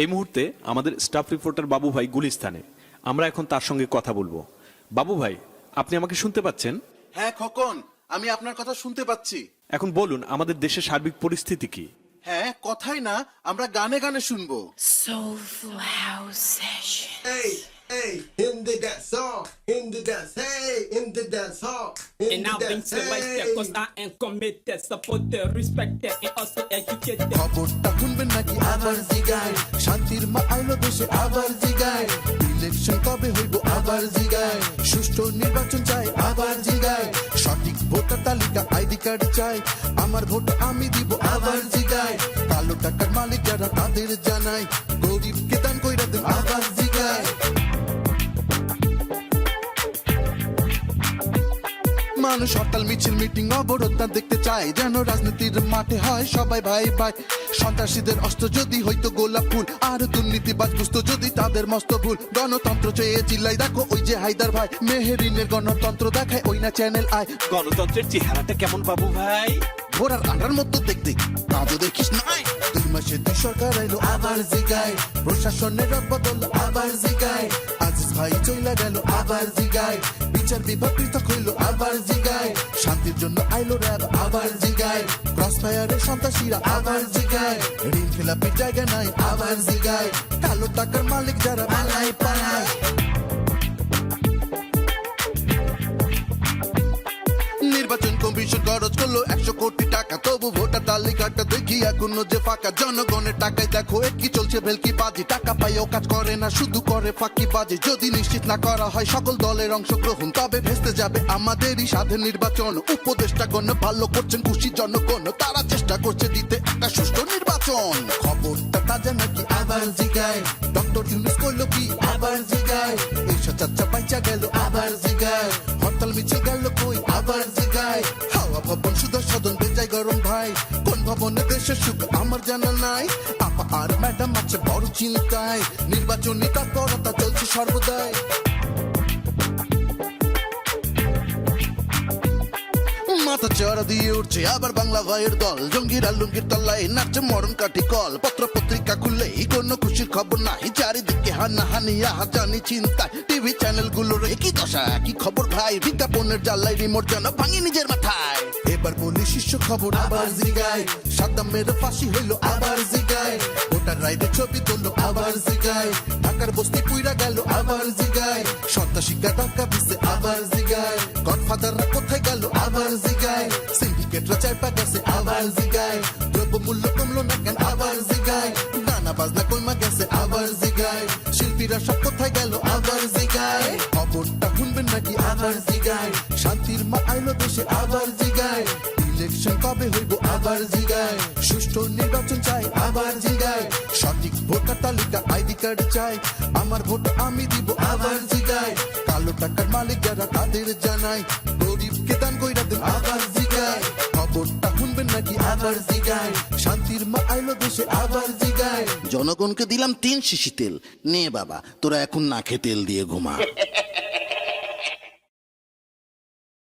এই মুহূর্তে আমাদের স্টাফ রিপোর্টার বাবু ভাই গুলিস্তানে। আমরা এখন তার সঙ্গে কথা বলবো। বাবু ভাই, আপনি আমাকে শুনতে পাচ্ছেন? হ্যাঁ খোকন, আমি আপনার কথা শুনতে পাচ্ছি। এখন বলুন, আমাদের দেশের সার্বিক পরিস্থিতি কি? হ্যাঁ, কথাই না, আমরা গানে গানে শুনবো। Soulful House Session. Hey, hey, in the dance hall, in the dance, hey, in the dance hall, in And the I've been dance, selected cause I am committed, supported, respected and also educated. খবরটা শুনবেন নাকি আবার জিগায়, শান্তির মা আইলো দেশে আবার জিগায়, ইলেকশন কবে হইব আবার জিগায়, সুষ্ঠু নির্বাচন চাই আবার জিগায়, সঠিক ভোটার তালিকা আইডি কার্ড চাই, আমার ভোট আমি দিব আবার জিগায়, কালো টাকার মালিক যারা তাদের জানাই, গরিবকে দান কইরা দেন আবার জিগায়। মানুষ হরতাল মিছিল মিটিং অবরোধ না দেখতে চায়, যেন রাজনীতির মাঠে হয় সবাই ভাই ভাই। সন্ত্রাসীদের অস্ত্র যদি হইতো গোলাপ ফুল, আর দুর্নীতিবাজ বুঝতো যদি তাদের মস্ত ভুল। গণতন্ত্র চেয়ে চিল্লাই দেখো ওই যে হায়দার ভাই, মেহেরিনের গণতন্ত্র দেখায় ওই না চ্যানেল আয়। গণতন্ত্রের চেহারাটা কেমন বাবু ভাই? ঘোড়ার আন্ডার মতো দেখতে, কাজও দেখিস নাই। 2 মাসে 2 সরকার আইলো আবার জিগায়, প্রশাসনের বদল আবার জিগায়, আজিজ ভাই চইলা গেল আবার জিগায়, বিচার বিভাগ পৃথক হইলো আবার জিগায়, শান্তির জন্য আইলো র্যাব আবার জিগায়, ক্রস ফায়ারের সন্ত্রাসীরা আবার জিগায়, ঋণ খেলাপির জায়গা নাই আবার জিগায়, কালো টাকার মালিক যারা পালায় পালায়। নির্বাচন কমিশন খরচ করলো 100 কোটি টাকা, তবু ভোটার তালিকাটা দেখি এখনো যে ফাঁকা। জনগণের টাকায় দেখো একই চলছে ভেলকি বাজি, টাকা পাইও কাজ করে না, শুধু করে ফাঁকি বাজি। যদি নিশ্চিত না করা হয় সকল দলের অংশগ্রহণ, তবে ভেস্তে যাবে আমাদেরই স্বাধীন নির্বাচন। উপদেষ্টাগণ ভালো করছেন খুশি জনগণ, তারা চেষ্টা করছে দিতে একটা সুষ্ঠু নির্বাচন। খবরটা তাজা নাকি আবার জিগায়, ডক্টর ইউনুস কইলো কি আবার জিগায়, এসা চাচা বাইচা গেল আবার জিগায়, হরতাল মিছিল গেল কই আবার জিগায়, হাওয়া ভবন সুদর্শন বেজায় গরম ভাই, কোন ভবনে দেশের সুখ আমার জানা নাই। আপা আর ম্যাডাম আছে বড় চিন্তায়, নির্বাচনী তৎপরতা চলছে সর্বদাই। মাথা চড়া দিয়ে উঠছে আবার বাংলা ভাইয়ের দল, জঙ্গিরা লুঙ্গির তলায় নাচছে মরণ কাঠি কল। পত্র পত্রিকা খুললেই কোনো খুশির খবর নাই, চারিদিকে হানাহানি আহাজানি চিন্তায়, টিভি চ্যানেল গুলোর একই দশা একই খবর ভাই, বিজ্ঞাপনের জ্বালাই রিমোট যেন ভাঙি নিজের মাথায়। এবার বলি শীর্ষ খবর আবার জিগায়, সাদ্দামের ফাঁসি হইলো আবার জিগায়, ভোটার রাইডে ছবি তুললো আবার জিগায়, ঢাকার বস্তি পুইরা গেল আবার জিগায়, সন্ত্রাসীরা ঢাকা ভিসে আবার জিগায়, গডফাদাররা কোথায় গেল আবার জিগায়, সিন্ডিকেটরা চাইপা গেছে আবার জিগায়, দ্রব্যমূল্য কমলো না কেন আবার জিগায়, গানা বাজনা কইমা গেছে আবার জিগায়, শিল্পীরা সব কোথায় গেল আবার জিগায়। খবরটা শুনবেন নাকি আবার জিগায়, শান্তির মা আইলো দেশে আবার জিগায়, ইলেকশন কবে হইব আবার জিগায়, সুষ্ঠু নির্বাচন চাই আবার জিগায়, সঠিক ভোটার তালিকা আইডি কার্ড চাই, আমার ভোট আমি দিব আবার জিগায়, কালো টাকার মালিক যারা তাদের জানাই, গরিবকে দান কইরা দেন আবার জিগায়। খবরটা শুনবেন নাকি আবার জিগায়, শান্তির মা আইলো দেশে আবার জিগায়, জনগণকে দিলাম 3 শিশি তেল, নে বাবা তোরা এখন না খেয়ে তেল দিয়ে ঘুমা।